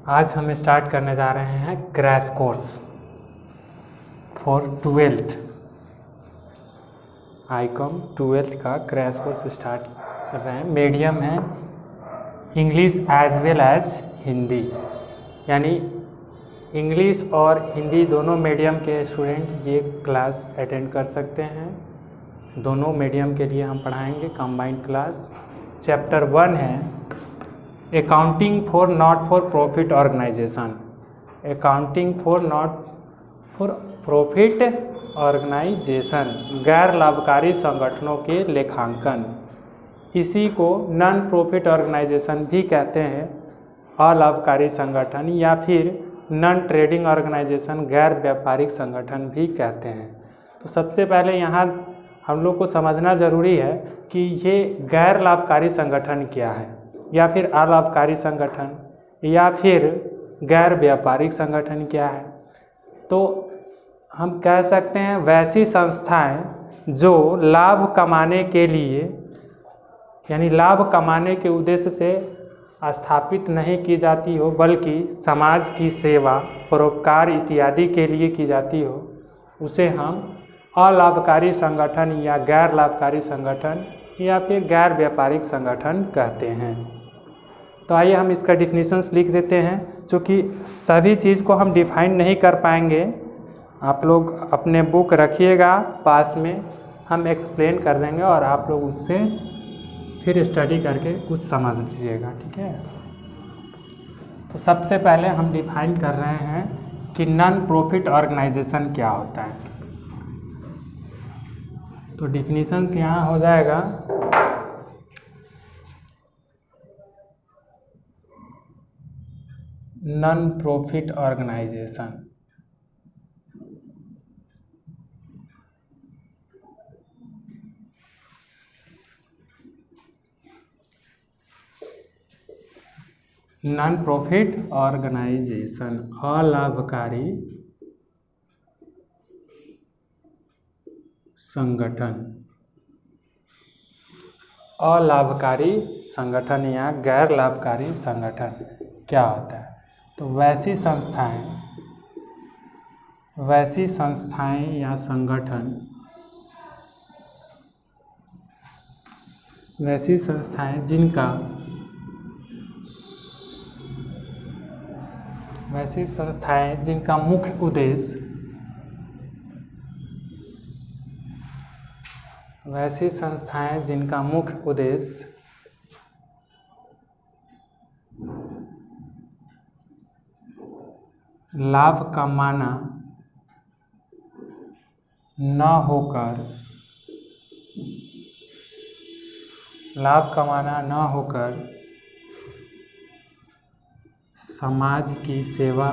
आज हम स्टार्ट करने जा रहे हैं crash course for 12th Icom 12th का क्रैश कोर्स स्टार्ट कर रहे हैं। मीडियम है English as well as Hindi, यानी इंग्लिश और हिंदी दोनों मीडियम के स्टूडेंट ये क्लास अटेंड कर सकते हैं। दोनों मीडियम के लिए हम पढ़ाएंगे कंबाइंड क्लास। चैप्टर 1 है accounting for not for profit organisation. Accounting for not for profit organisation, गैर लाभकारी संगठनों के लेखांकन। इसी को नॉन प्रॉफिट ऑर्गेनाइजेशन भी कहते हैं, अलाभकारी संगठन, या फिर नॉन ट्रेडिंग ऑर्गेनाइजेशन, गैर व्यापारिक संगठन भी कहते हैं। तो सबसे पहले यहाँ हम लोग को समझना ज़रूरी है कि ये गैर लाभकारी संगठन क्या है, या फिर अलाभकारी संगठन, या फिर गैर व्यापारिक संगठन क्या है। तो हम कह सकते हैं वैसी संस्थाएं जो लाभ कमाने के लिए, यानी लाभ कमाने के उद्देश्य से स्थापित नहीं की जाती हो, बल्कि समाज की सेवा, परोपकार इत्यादि के लिए की जाती हो, उसे हम अलाभकारी संगठन या गैर लाभकारी संगठन या फिर गैर व्यापारिक संगठन कहते हैं। तो आइए हम इसका डिफिनीशंस लिख देते हैं, क्योंकि सभी चीज़ को हम डिफाइन नहीं कर पाएंगे। आप लोग अपने बुक रखिएगा पास में, हम एक्सप्लेन कर देंगे और आप लोग उससे फिर स्टडी करके कुछ समझ लीजिएगा, ठीक है। तो सबसे पहले हम डिफाइन कर रहे हैं कि नॉन प्रॉफिट ऑर्गेनाइजेशन क्या होता है। तो डिफिनीशंस यहाँ हो जाएगा non profit organisation non profit organisation, अलाभकारी संगठन। अलाभकारी संगठन या गैर लाभकारी संगठन क्या होता है। तो वैसी संस्थाएं या संगठन, वैसी संस्थाएं जिनका मुख्य उद्देश्य, वैसी संस्थाएं जिनका मुख्य उद्देश्य लाभ कमाना न होकर समाज की सेवा,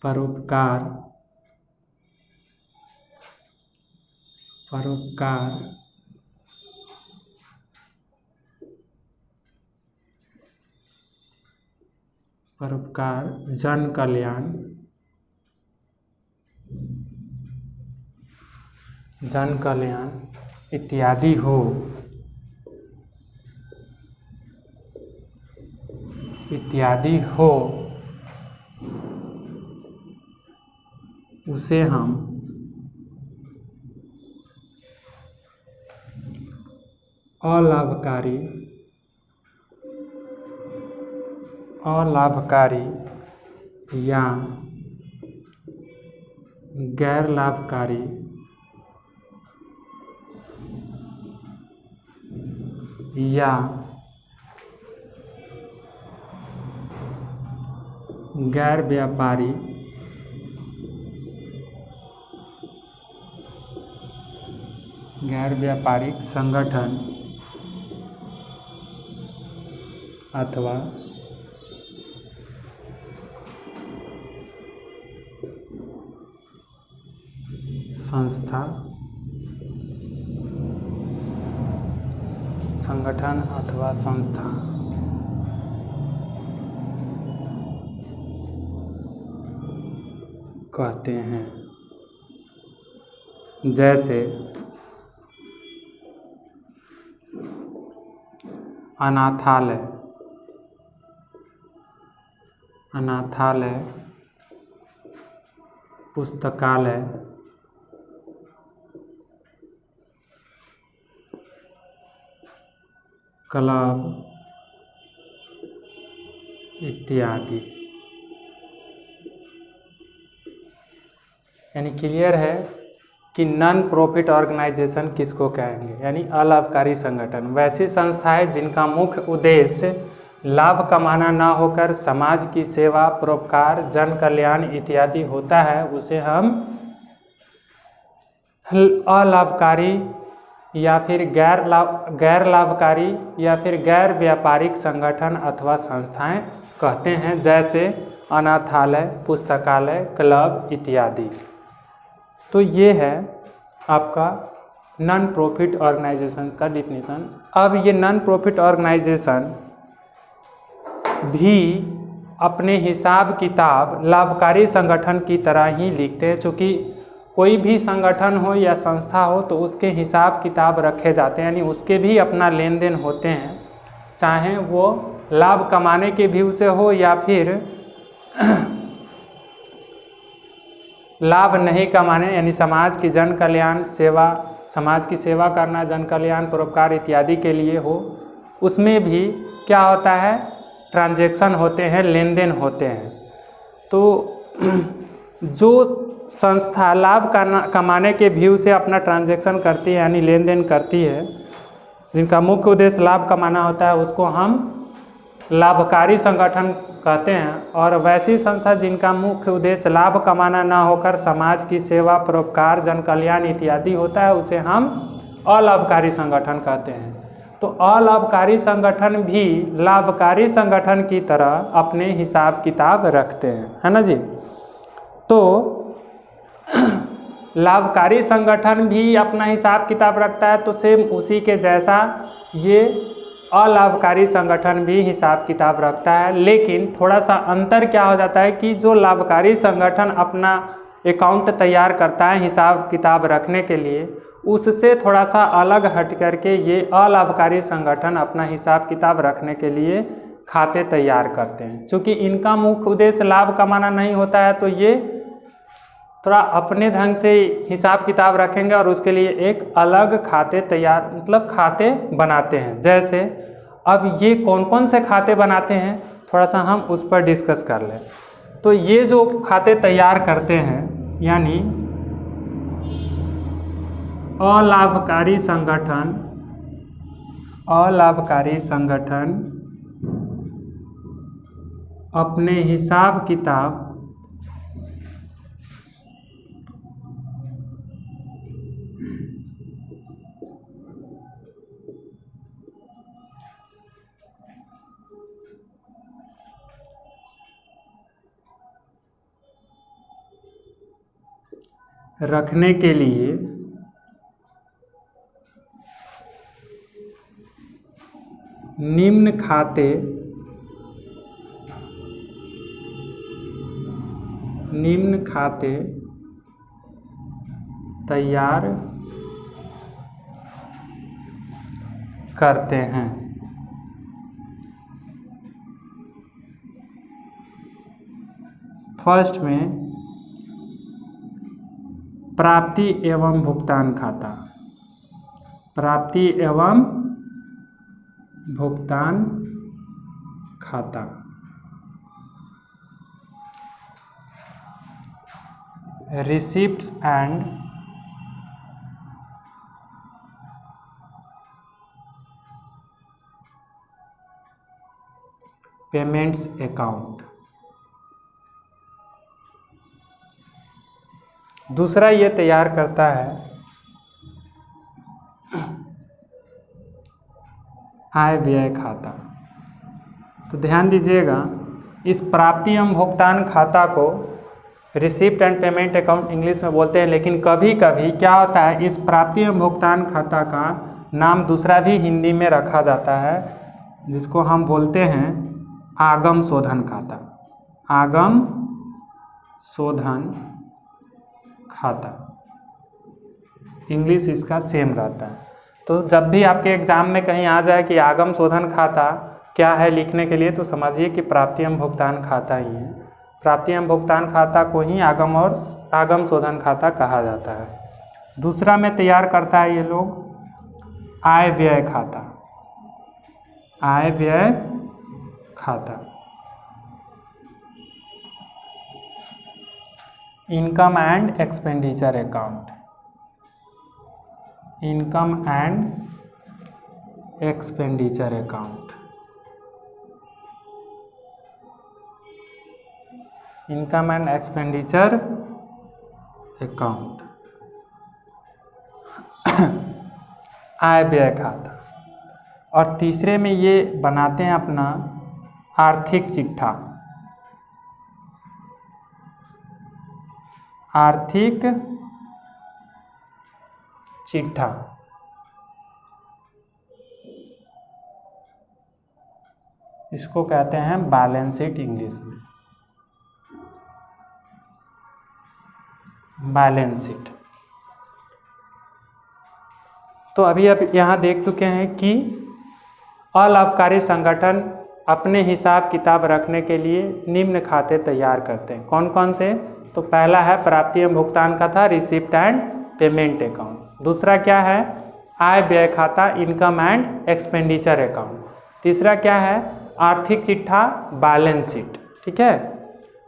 परोपकार जन कल्याण इत्यादि हो, उसे हम अलाभकारी या गैर लाभकारी या गैर व्यापारिक संगठन अथवा संस्था, संगठन अथवा संस्था कहते हैं। जैसे अनाथालय, अनाथालय, पुस्तकालय, क्लब इत्यादि। यानी क्लियर है कि नॉन प्रॉफिट ऑर्गेनाइजेशन किसको कहेंगे, यानी अलाभकारी संगठन। वैसी संस्थाएं जिनका मुख्य उद्देश्य लाभ कमाना ना होकर समाज की सेवा, परोपकार, जन कल्याण इत्यादि होता है, उसे हम अलाभकारी या फिर गैर लाभकारी या फिर गैर व्यापारिक संगठन अथवा संस्थाएं कहते हैं। जैसे अनाथालय, पुस्तकालय, क्लब इत्यादि। तो ये है आपका नॉन प्रॉफिट ऑर्गेनाइजेशन का डिफिनीशन। अब ये नॉन प्रॉफिट ऑर्गेनाइजेशन भी अपने हिसाब किताब लाभकारी संगठन की तरह ही लिखते हैं, चूँकि कोई भी संगठन हो या संस्था हो तो उसके हिसाब किताब रखे जाते हैं, यानी उसके भी अपना लेन देन होते हैं, चाहे वो लाभ कमाने के व्यू से हो या फिर लाभ नहीं कमाने, यानी समाज की जन कल्याण सेवा, समाज की सेवा करना, जन कल्याण परोपकार इत्यादि के लिए हो। उसमें भी क्या होता है, ट्रांजैक्शन होते हैं, लेन देन होते हैं। तो जो संस्था लाभ कमाने के व्यू से अपना ट्रांजैक्शन करती है, यानी लेन देन करती है, जिनका मुख्य उद्देश्य लाभ कमाना होता है, उसको हम लाभकारी संगठन कहते हैं। और वैसी संस्था जिनका मुख्य उद्देश्य लाभ कमाना ना होकर समाज की सेवा, परोपकार, जन कल्याण इत्यादि होता है, उसे हम अलाभकारी संगठन कहते हैं। तो अलाभकारी संगठन भी लाभकारी संगठन की तरह अपने हिसाब किताब रखते हैं, है ना जी। तो लाभकारी संगठन भी अपना हिसाब किताब रखता है, तो सेम उसी के जैसा ये अलाभकारी संगठन भी हिसाब किताब रखता है। लेकिन थोड़ा सा अंतर क्या हो जाता है कि जो लाभकारी संगठन अपना अकाउंट तैयार करता है हिसाब किताब रखने के लिए, उससे थोड़ा सा अलग हट करके ये अलाभकारी संगठन अपना हिसाब किताब रखने के लिए खाते तैयार करते हैं। क्योंकि इनका मुख्य उद्देश्य लाभ कमाना नहीं होता है, तो ये थोड़ा अपने ढंग से हिसाब किताब रखेंगे और उसके लिए एक अलग खाते तैयार, मतलब खाते बनाते हैं। जैसे अब ये कौन कौन से खाते बनाते हैं, थोड़ा सा हम उस पर डिस्कस कर लें। तो ये जो खाते तैयार करते हैं, यानी अलाभकारी संगठन, अलाभकारी संगठन अपने हिसाब किताब रखने के लिए निम्न खाते तैयार करते हैं। फर्स्ट में प्राप्ति एवं भुगतान खाता, प्राप्ति एवं भुगतान खाता। Receipts and payments account. दूसरा ये तैयार करता है आय व्यय खाता। तो ध्यान दीजिएगा, इस प्राप्ति एवं भुगतान खाता को receipt and payment account English में बोलते हैं, लेकिन कभी कभी क्या होता है, इस प्राप्ति एवं भुगतान खाता का नाम दूसरा भी हिंदी में रखा जाता है, जिसको हम बोलते हैं आगम शोधन खाता। आगम शोधन खाता, इंग्लिश इसका सेम रहता है। तो जब भी आपके एग्ज़ाम में कहीं आ जाए कि आगम शोधन खाता क्या है लिखने के लिए, तो समझिए कि प्राप्ति एवं भुगतान खाता ही है। प्राप्ति एवं भुगतान खाता को ही आगम शोधन खाता कहा जाता है। दूसरा में तैयार करता है ये लोग आय व्यय खाता, आय व्यय खाता, income and expenditure account, income and expenditure account, income and expenditure account, आय व्यय खाता। और तीसरे में ये बनाते हैं अपना आर्थिक चिट्ठा, आर्थिक चिट्ठा, इसको कहते हैं बैलेंस शीट इंग्लिश में, बैलेंस शीट। तो अभी अब यहाँ देख चुके हैं कि अलाभकारी संगठन अपने हिसाब किताब रखने के लिए निम्न खाते तैयार करते हैं। कौन कौन से? तो पहला है प्राप्ति एवं भुगतान खाता, रिसिप्ट एंड पेमेंट अकाउंट। दूसरा क्या है? आय व्यय खाता, इनकम एंड एक्सपेंडिचर अकाउंट। तीसरा क्या है? आर्थिक चिट्ठा, बैलेंस शीट। ठीक है,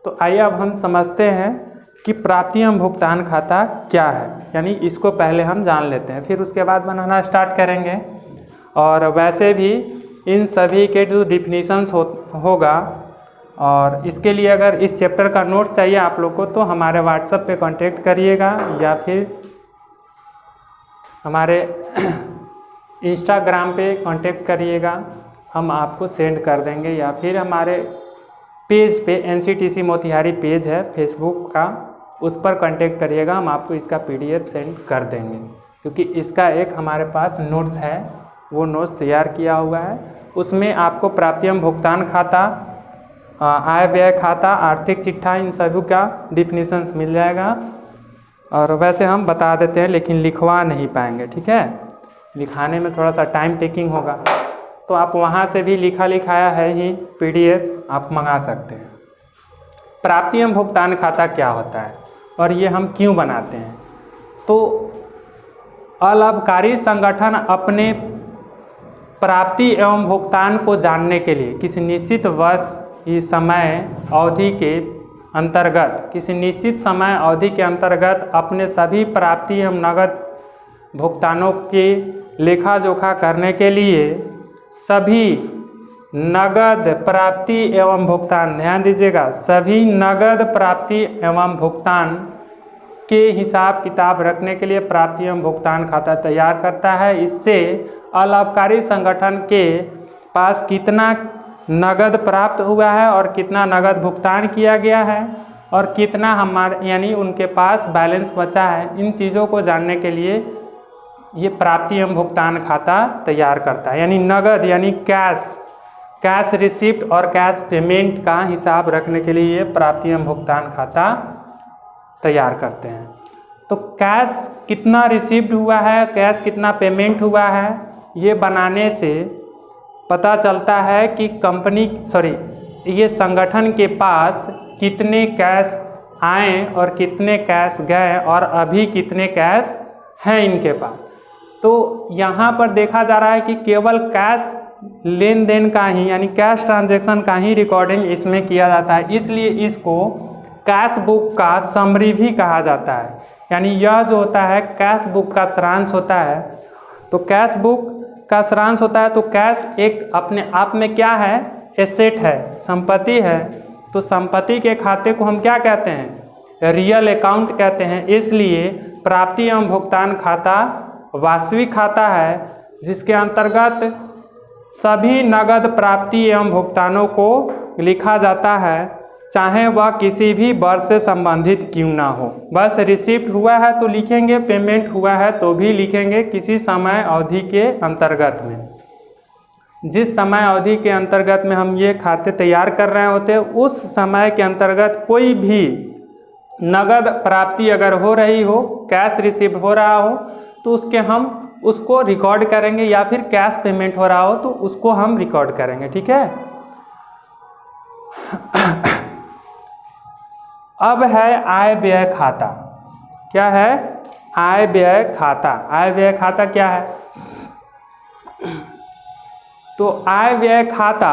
तो आइए अब हम समझते हैं कि प्राप्ति एवं भुगतान खाता क्या है, यानी इसको पहले हम जान लेते हैं, फिर उसके बाद बनाना स्टार्ट करेंगे। और वैसे भी इन सभी के जो डिफिनीशंस होगा, और इसके लिए अगर इस चैप्टर का नोट्स चाहिए आप लोग को, तो हमारे व्हाट्सएप पे कांटेक्ट करिएगा या फिर हमारे इंस्टाग्राम पे कांटेक्ट करिएगा, हम आपको सेंड कर देंगे। या फिर हमारे पेज पे NCTC मोतिहारी पेज है फेसबुक का, उस पर कांटेक्ट करिएगा, हम आपको इसका PDF सेंड कर देंगे, क्योंकि इसका एक हमारे पास नोट्स है, वो नोट्स तैयार किया हुआ है। उसमें आपको प्राप्ति एवं भुगतान खाता, आय व्यय खाता, आर्थिक चिट्ठा, इन सभी का डिफिनीशंस मिल जाएगा। और वैसे हम बता देते हैं, लेकिन लिखवा नहीं पाएंगे। ठीक है, लिखाने में थोड़ा सा टाइम टेकिंग होगा, तो आप वहाँ से भी लिखा लिखाया है ही PDF आप मंगा सकते हैं। प्राप्ति एवं भुगतान खाता क्या होता है और ये हम क्यों बनाते हैं? तो अलाभकारी संगठन अपने प्राप्ति एवं भुगतान को जानने के लिए किसी निश्चित वर्ष की समय अवधि के अंतर्गत, किसी निश्चित समय अवधि के अंतर्गत अपने सभी प्राप्ति एवं नगद भुगतानों की लेखा जोखा करने के लिए सभी नगद प्राप्ति एवं भुगतान, ध्यान दीजिएगा, सभी नगद प्राप्ति एवं भुगतान के हिसाब किताब रखने के लिए प्राप्ति एवं भुगतान खाता तैयार करता है। इससे अलाभकारी संगठन के पास कितना नगद प्राप्त हुआ है और कितना नगद भुगतान किया गया है और कितना हमारे यानी उनके पास बैलेंस बचा है, इन चीज़ों को जानने के लिए ये प्राप्ति एवं भुगतान खाता तैयार करता है। यानी नगद यानी कैश रिसिप्ट और कैश पेमेंट का हिसाब रखने के लिए ये प्राप्ति एवं भुगतान खाता तैयार करते हैं। तो कैश कितना रिसिप्ट हुआ है, कैश कितना पेमेंट हुआ है, ये बनाने से पता चलता है कि ये संगठन के पास कितने कैश आए और कितने कैश गए और अभी कितने कैश हैं इनके पास। तो यहाँ पर देखा जा रहा है कि केवल कैश लेन देन का ही यानी कैश ट्रांजैक्शन का ही रिकॉर्डिंग इसमें किया जाता है, इसलिए इसको कैश बुक का समरी भी कहा जाता है। यानी यह जो होता है कैश बुक का सारांश होता है। तो कैश बुक का सारांश होता है, तो कैश एक अपने आप में क्या है? एसेट है, संपत्ति है। तो संपत्ति के खाते को हम क्या कहते हैं? रियल अकाउंट कहते हैं। इसलिए प्राप्ति एवं भुगतान खाता वास्तविक खाता है, जिसके अंतर्गत सभी नगद प्राप्ति एवं भुगतानों को लिखा जाता है, चाहे वह किसी भी वर्ष से संबंधित क्यों ना हो। बस रिसिप्ट हुआ है तो लिखेंगे, पेमेंट हुआ है तो भी लिखेंगे, किसी समय अवधि के अंतर्गत में। जिस समय अवधि के अंतर्गत में हम ये खाते तैयार कर रहे होते हैं, उस समय के अंतर्गत कोई भी नगद प्राप्ति अगर हो रही हो, कैश रिसीव हो रहा हो, तो हम उसको रिकॉर्ड करेंगे, या फिर कैश पेमेंट हो रहा हो तो उसको हम रिकॉर्ड करेंगे। ठीक है। अब है आय व्यय खाता। क्या है? आय व्यय खाता। आय व्यय खाता क्या है? तो आय व्यय खाता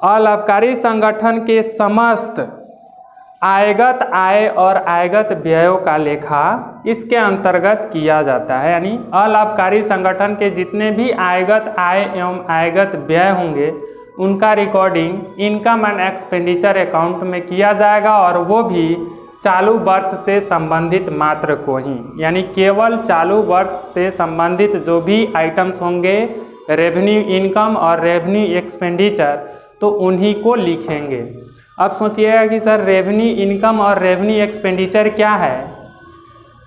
अलाभकारी संगठन के समस्त आयगत आय और आयगत व्ययों का लेखा इसके अंतर्गत किया जाता है। यानी अलाभकारी संगठन के जितने भी आयगत आय एवं आयगत व्यय होंगे उनका recording income and expenditure account में किया जाएगा, और वो भी चालू वर्ष से संबंधित मात्र को ही, यानी केवल चालू वर्ष से संबंधित जो भी आइटम्स होंगे, रेवेन्यू इनकम और रेवेन्यू एक्सपेंडिचर, तो उन्हीं को लिखेंगे। अब सोचिएगा कि सर रेवेन्यू इनकम और रेवेन्यू एक्सपेंडिचर क्या है,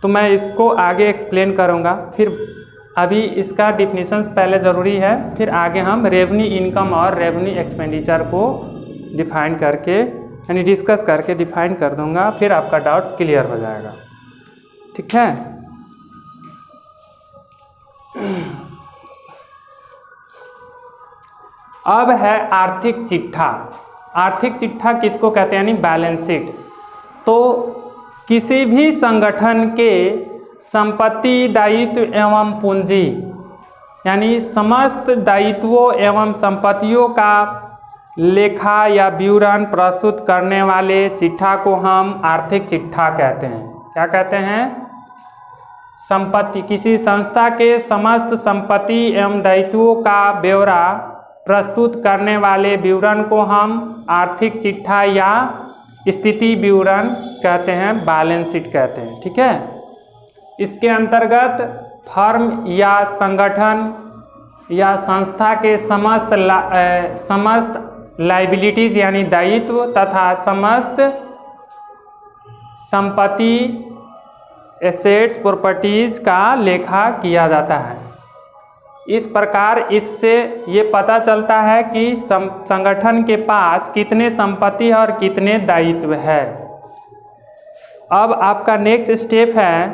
तो मैं इसको आगे एक्सप्लेन करूँगा। फिर अभी इसका डिफिनीशंस पहले ज़रूरी है, फिर आगे हम रेवेन्यू इनकम और रेवेन्यू एक्सपेंडिचर को डिफाइन करके, यानी डिस्कस करके डिफाइन कर दूंगा, फिर आपका डाउट्स क्लियर हो जाएगा। ठीक है। अब है आर्थिक चिट्ठा। आर्थिक चिट्ठा किसको कहते हैं? यानी बैलेंस शीट। तो किसी भी संगठन के संपत्ति, दायित्व एवं पूंजी, यानी समस्त दायित्वों एवं संपत्तियों का लेखा या विवरण प्रस्तुत करने वाले चिट्ठा को हम आर्थिक चिट्ठा कहते हैं। क्या कहते हैं? संपत्ति, किसी संस्था के समस्त संपत्ति एवं दायित्वों का ब्यौरा प्रस्तुत करने वाले विवरण को हम आर्थिक चिट्ठा या स्थिति विवरण कहते हैं, बैलेंस शीट कहते हैं। ठीक है। इसके अंतर्गत फर्म या संगठन या संस्था के समस्त लाइबिलिटीज यानी दायित्व तथा समस्त संपत्ति, एसेट्स, प्रॉपर्टीज का लेखा किया जाता है। इस प्रकार इससे ये पता चलता है कि संगठन के पास कितने संपत्ति और कितने दायित्व है। अब आपका नेक्स्ट स्टेप है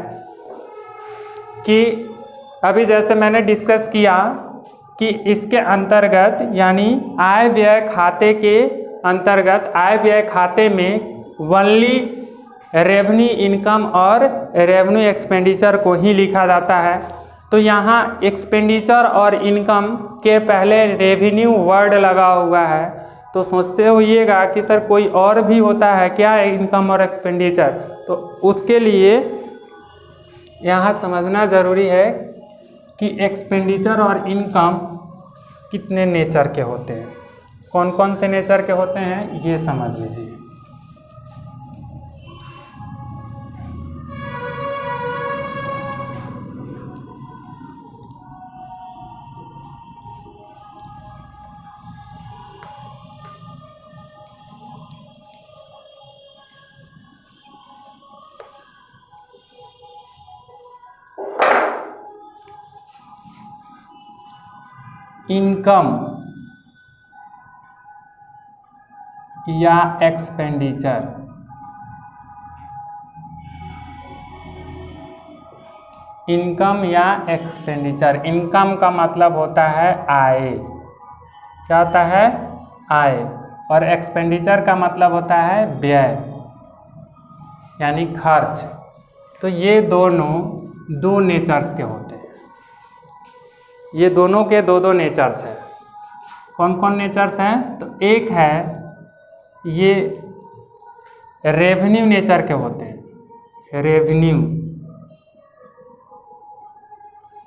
कि अभी जैसे मैंने डिस्कस किया कि इसके अंतर्गत, यानी आय व्यय खाते के अंतर्गत, आय व्यय खाते में ओनली रेवेन्यू इनकम और रेवेन्यू एक्सपेंडिचर को ही लिखा जाता है। तो यहाँ एक्सपेंडिचर और इनकम के पहले रेवेन्यू वर्ड लगा हुआ है, तो सोचते होइएगा कि सर कोई और भी होता है क्या इनकम और एक्सपेंडिचर, तो उसके लिए यहाँ समझना ज़रूरी है कि एक्सपेंडिचर और इनकम कितने नेचर के होते हैं, कौन कौन से नेचर के होते हैं, ये समझ लीजिए। इनकम या एक्सपेंडिचर, इनकम या एक्सपेंडिचर। इनकम का मतलब होता है आय, क्या होता है? आय। और एक्सपेंडिचर का मतलब होता है व्यय यानी खर्च। तो ये दोनों दो नेचर्स के होते हैं, ये दोनों के दो दो नेचर्स हैं। कौन कौन नेचर्स हैं? तो एक है ये रेवेन्यू नेचर के होते हैं, रेवेन्यू,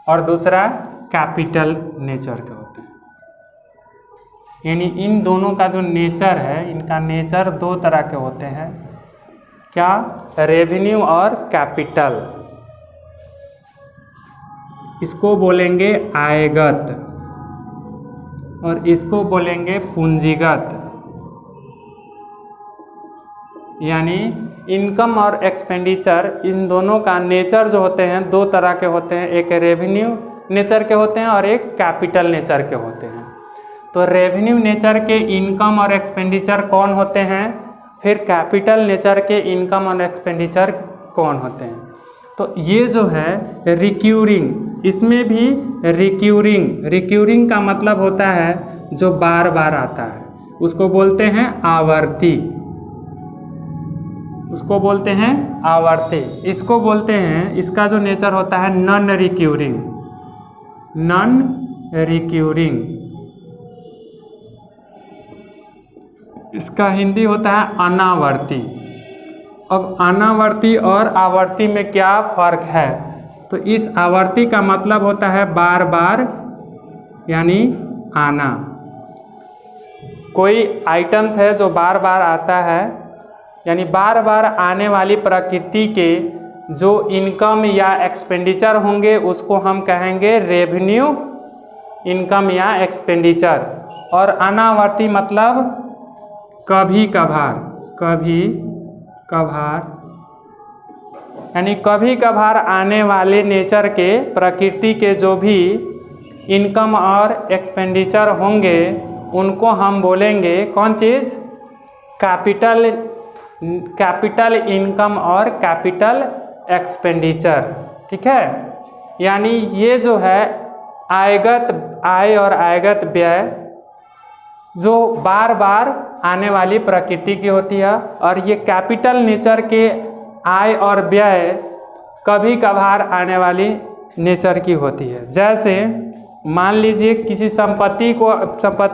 और दूसरा कैपिटल नेचर के होते हैं। यानी इन दोनों का जो नेचर है, इनका नेचर दो तरह के होते हैं। क्या? रेवेन्यू और कैपिटल। इसको बोलेंगे आयगत और इसको बोलेंगे पूंजीगत। यानी इनकम और एक्सपेंडिचर, इन दोनों का नेचर जो होते हैं दो तरह के होते हैं, एक रेवेन्यू नेचर के होते हैं और एक कैपिटल नेचर के होते हैं। तो रेवेन्यू नेचर के इनकम और एक्सपेंडिचर कौन होते हैं? फिर कैपिटल नेचर के इनकम और एक्सपेंडिचर कौन होते हैं। तो ये जो है रिक्यूरिंग, इसमें भी रिक्यूरिंग का मतलब होता है जो बार बार आता है, उसको बोलते हैं आवर्ती, उसको बोलते हैं आवर्ती। इसको बोलते हैं, इसका जो नेचर होता है नॉन रिक्यूरिंग, इसका हिंदी होता है अनावर्ती। अब अनावर्ती और आवर्ती में क्या फर्क है, तो इस आवर्ती का मतलब होता है बार बार यानी आना। कोई आइटम्स है जो बार बार आता है, यानी बार बार आने वाली प्रकृति के जो इनकम या एक्सपेंडिचर होंगे उसको हम कहेंगे रेवेन्यू इनकम या एक्सपेंडिचर। और अनावर्ती मतलब कभी कभार यानी कभी कभार आने वाले नेचर के, प्रकृति के जो भी इनकम और एक्सपेंडिचर होंगे उनको हम बोलेंगे कौन चीज़, कैपिटल इनकम और कैपिटल एक्सपेंडिचर। ठीक है, यानी ये जो है आयगत आय और आयगत व्यय जो बार बार आने वाली प्रकृति की होती है, और ये कैपिटल नेचर के आय और व्यय कभी कभार आने वाली नेचर की होती है। जैसे मान लीजिए किसी संपत्ति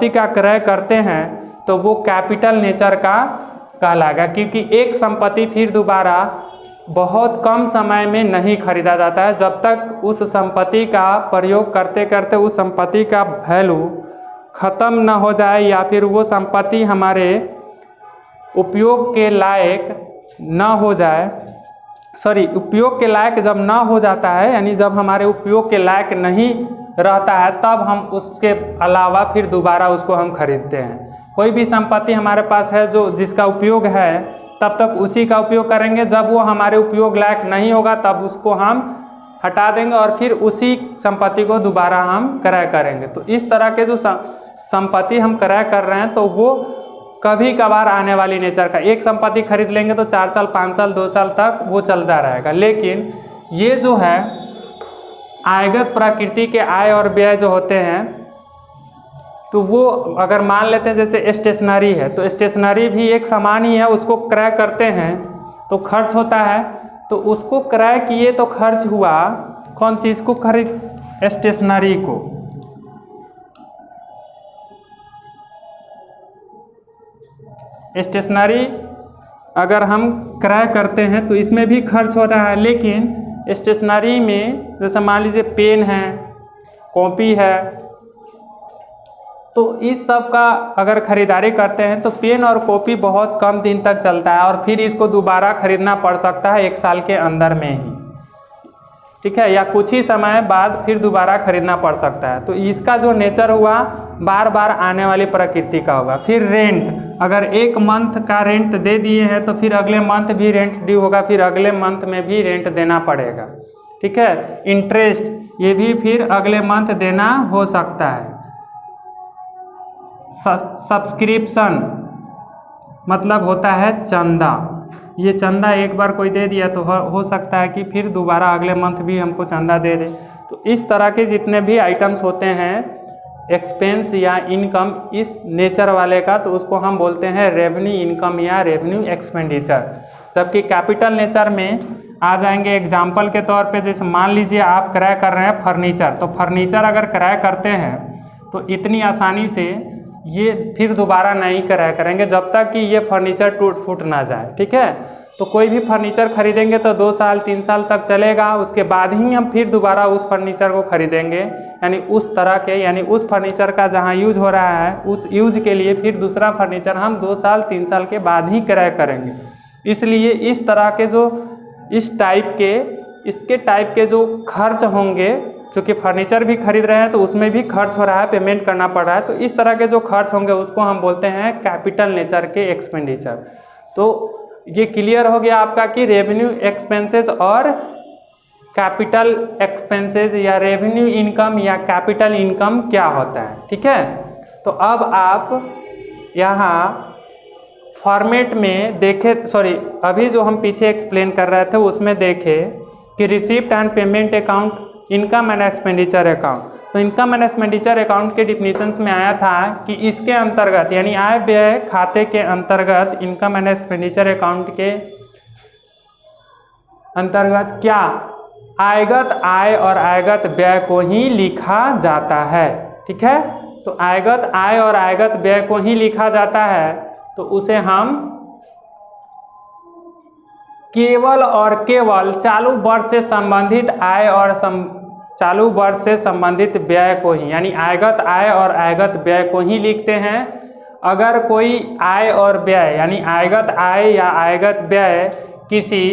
का क्रय करते हैं तो वो कैपिटल नेचर का कहलाएगा, क्योंकि एक संपत्ति फिर दोबारा बहुत कम समय में नहीं खरीदा जाता है। जब तक उस संपत्ति का प्रयोग करते करते उस संपत्ति का वैल्यू ख़त्म न हो जाए या फिर वो संपत्ति हमारे उपयोग के लायक न हो जाए, उपयोग के लायक जब न हो जाता है, यानी जब हमारे उपयोग के लायक नहीं रहता है, तब हम उसके अलावा फिर दोबारा उसको हम खरीदते हैं। कोई भी संपत्ति हमारे पास है जो जिसका उपयोग है, तब तक उसी का उपयोग करेंगे, जब वो हमारे उपयोग लायक नहीं होगा तब उसको हम हटा देंगे और फिर उसी संपत्ति को दोबारा हम क्रय करेंगे। तो इस तरह के जो संपत्ति हम क्रय कर रहे हैं तो वो कभी कभार आने वाली नेचर का, एक संपत्ति खरीद लेंगे तो 4 साल 5 साल 2 साल तक वो चलता रहेगा। लेकिन ये जो है आयगत प्रकृति के आय और व्यय जो होते हैं, तो वो अगर मान लेते हैं जैसे स्टेशनरी है, तो स्टेशनरी भी एक सामान ही है, उसको क्रय करते हैं तो खर्च होता है। तो उसको क्रय किए तो खर्च हुआ, कौन चीज़ को खरीद, स्टेशनरी को। स्टेशनरी अगर हम क्रय करते हैं तो इसमें भी खर्च हो रहा है, लेकिन स्टेशनरी में जैसे मान लीजिए पेन है, कॉपी है, तो इस सब का अगर ख़रीदारी करते हैं तो पेन और कॉपी बहुत कम दिन तक चलता है और फिर इसको दोबारा खरीदना पड़ सकता है 1 साल के अंदर में ही। ठीक है, या कुछ ही समय बाद फिर दोबारा खरीदना पड़ सकता है। तो इसका जो नेचर हुआ बार बार आने वाली प्रकृति का होगा। फिर रेंट, अगर 1 मंथ का रेंट दे दिए हैं तो फिर अगले मंथ भी रेंट ड्यू होगा, फिर अगले मंथ में भी रेंट देना पड़ेगा। ठीक है, इंटरेस्ट ये भी फिर अगले मंथ देना हो सकता है। सब्सक्रिप्शन मतलब होता है चंदा, ये चंदा एक बार कोई दे दिया तो हो सकता है कि फिर दोबारा अगले मंथ भी हमको चंदा दे दे। तो इस तरह के जितने भी आइटम्स होते हैं एक्सपेंस या इनकम इस नेचर वाले का, तो उसको हम बोलते हैं रेवेन्यू इनकम या रेवेन्यू एक्सपेंडिचर। जबकि कैपिटल नेचर में आ जाएंगे एग्जाम्पल के तौर पे, जैसे मान लीजिए आप क्रय कर रहे हैं फर्नीचर, तो फर्नीचर अगर क्रय करते हैं तो इतनी आसानी से ये फिर दोबारा नहीं क्रय करेंगे जब तक कि ये फर्नीचर टूट फूट ना जाए। ठीक है, तो कोई भी फर्नीचर खरीदेंगे तो 2 साल 3 साल तक चलेगा, उसके बाद ही हम फिर दोबारा उस फर्नीचर को खरीदेंगे। यानी उस तरह के, यानी उस फर्नीचर का जहाँ यूज हो रहा है उस यूज के लिए फिर दूसरा फर्नीचर हम 2 साल 3 साल के बाद ही क्रय करेंगे। इसलिए इस तरह के जो इसके टाइप के जो खर्च होंगे, क्योंकि फर्नीचर भी खरीद रहे हैं तो उसमें भी खर्च हो रहा है, पेमेंट करना पड़ रहा है, तो इस तरह के जो खर्च होंगे उसको हम बोलते हैं कैपिटल नेचर के एक्सपेंडिचर। तो ये क्लियर हो गया आपका कि रेवेन्यू एक्सपेंसेस और कैपिटल एक्सपेंसेस या रेवेन्यू इनकम या कैपिटल इनकम क्या होता है। ठीक है, तो अब आप यहाँ फॉर्मेट में देखे, सॉरी अभी जो हम पीछे एक्सप्लेन कर रहे थे उसमें देखे कि receipt and payment account, income and expenditure account. तो इनकम एंड एक्सपेंडिचर अकाउंट के डिफिनीशंस में आया था कि इसके अंतर्गत यानी आय व्यय खाते के अंतर्गत, इनकम एंड एक्सपेंडिचर अकाउंट के अंतर्गत क्या आयगत आय और आयगत व्यय को ही लिखा जाता है। ठीक है, तो आयगत आय और आयगत व्यय को ही लिखा जाता है, तो उसे हम केवल और केवल चालू वर्ष से संबंधित आय और चालू वर्ष से संबंधित व्यय को ही, यानी आयगत आय और आयगत व्यय को ही लिखते हैं। अगर कोई आय और व्यय यानी आयगत आय या आयगत व्यय किसी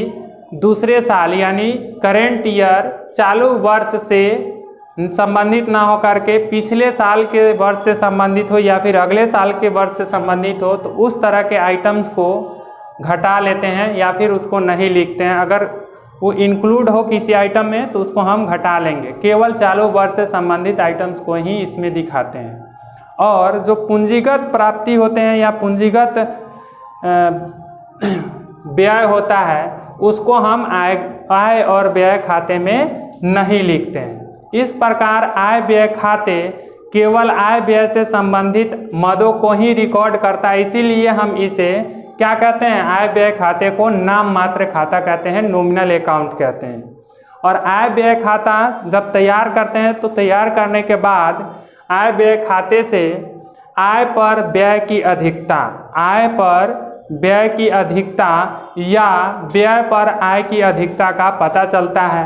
दूसरे साल यानी करेंट ईयर चालू वर्ष से संबंधित ना होकर के पिछले साल के वर्ष से संबंधित हो या फिर अगले साल के वर्ष से संबंधित हो, तो उस तरह के आइटम्स को घटा लेते हैं या फिर उसको नहीं लिखते हैं। अगर वो इंक्लूड हो किसी आइटम में तो उसको हम घटा लेंगे, केवल चालू वर्ष से संबंधित आइटम्स को ही इसमें दिखाते हैं। और जो पूंजीगत प्राप्ति होते हैं या पूंजीगत व्यय होता है उसको हम आय और व्यय खाते में नहीं लिखते हैं। इस प्रकार आय व्यय खाते केवल आय व्यय से संबंधित मदों को ही रिकॉर्ड करता है, इसीलिए हम इसे क्या कहते हैं, आय व्यय खाते को नाम मात्र खाता कहते हैं, नॉमिनल अकाउंट कहते हैं। और आय व्यय खाता जब तैयार करते हैं तो तैयार करने के बाद आय व्यय खाते से आय पर व्यय की अधिकता, आय पर व्यय की अधिकता या व्यय पर आय की अधिकता का पता चलता है।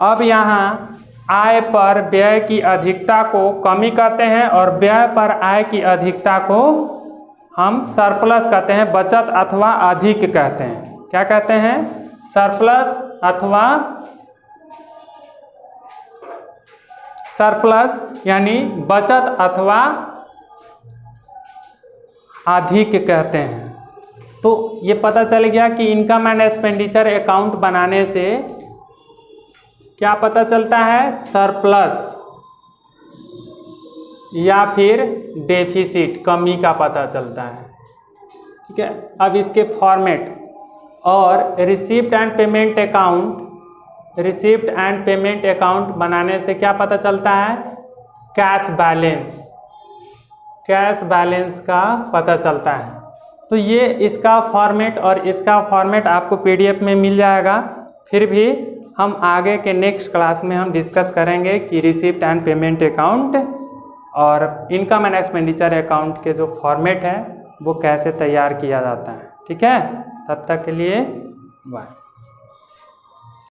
अब यहाँ आय पर व्यय की अधिकता को कमी कहते हैं और व्यय पर आय की अधिकता को हम सरप्लस कहते हैं, बचत अथवा अधिक कहते हैं। क्या कहते हैं, सरप्लस अथवा सरप्लस यानी बचत अथवा अधिक कहते हैं। तो ये पता चल गया कि इनकम एंड एक्सपेंडिचर अकाउंट बनाने से क्या पता चलता है, सरप्लस या फिर डेफिसिट, कमी का पता चलता है। ठीक है, अब इसके फॉर्मेट और receipt and payment account, receipt and payment account बनाने से क्या पता चलता है, कैश बैलेंस, कैश बैलेंस का पता चलता है। तो ये इसका फॉर्मेट और इसका फॉर्मेट आपको पीडीएफ में मिल जाएगा। फिर भी हम आगे के नेक्स्ट क्लास में हम डिस्कस करेंगे कि रिसीप्ट एंड पेमेंट अकाउंट और इनकम एंड एक्सपेंडिचर अकाउंट के जो फॉर्मेट है वो कैसे तैयार किया जाता है। ठीक है, तब तक के लिए बाय।